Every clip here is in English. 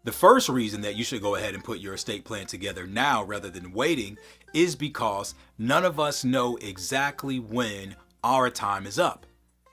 The first reason that you should go ahead and put your estate plan together now rather than waiting is because none of us know exactly when our time is up.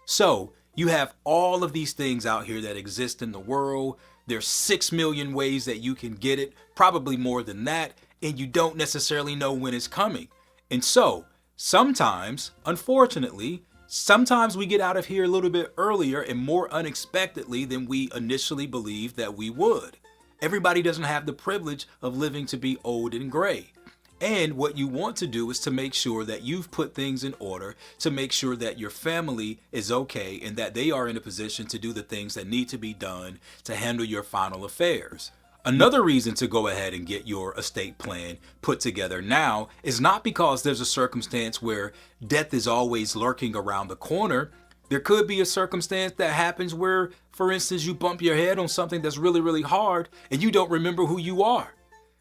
So you have all of these things out here that exist in the world. There's 6 million ways that you can get it, probably more than that, and you don't necessarily know when it's coming. And so sometimes, unfortunately, sometimes we get out of here a little bit earlier and more unexpectedly than we initially believed that we would. Everybody doesn't have the privilege of living to be old and gray. And what you want to do is to make sure that you've put things in order to make sure that your family is okay and that they are in a position to do the things that need to be done to handle your final affairs. Another reason to go ahead and get your estate plan put together now is not because there's a circumstance where death is always lurking around the corner. There could be a circumstance that happens where, for instance, you bump your head on something that's really, really hard and you don't remember who you are.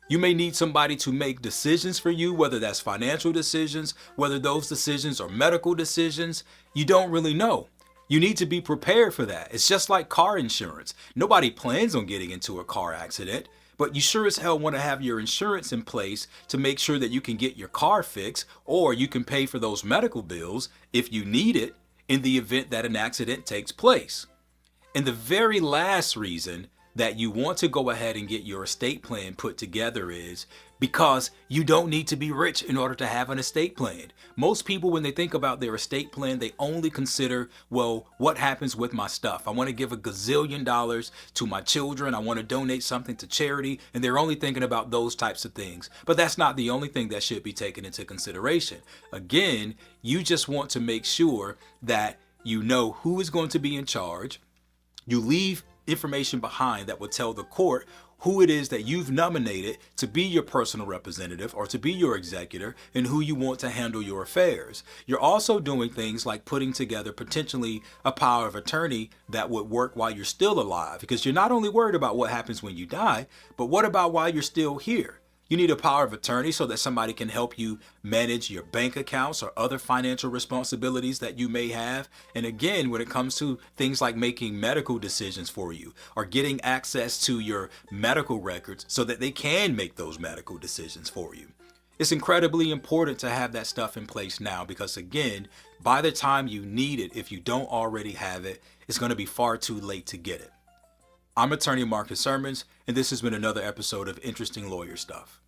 You may need somebody to make decisions for you, whether that's financial decisions, whether those decisions are medical decisions. You don't really know. You need to be prepared for that. It's just like car insurance. Nobody plans on getting into a car accident, but you sure as hell want to have your insurance in place to make sure that you can get your car fixed or you can pay for those medical bills if you need it in the event that an accident takes place. And the very last reason that you want to go ahead and get your estate plan put together is because you don't need to be rich in order to have an estate plan. Most people, when they think about their estate plan, they only consider, well, what happens with my stuff? I want to give $1 gazillion to my children. I want to donate something to charity. And they're only thinking about those types of things. But that's not the only thing that should be taken into consideration. Again, you just want to make sure that you know who is going to be in charge. You leave information behind that will tell the court who it is that you've nominated to be your personal representative or to be your executor and who you want to handle your affairs. You're also doing things like putting together potentially a power of attorney that would work while you're still alive, because you're not only worried about what happens when you die, but what about while you're still here? You need a power of attorney so that somebody can help you manage your bank accounts or other financial responsibilities that you may have. And again, when it comes to things like making medical decisions for you or getting access to your medical records so that they can make those medical decisions for you. It's incredibly important to have that stuff in place now because, again, by the time you need it, if you don't already have it, it's going to be far too late to get it. I'm attorney Marcus Sermons, and this has been another episode of Interesting Lawyer Stuff.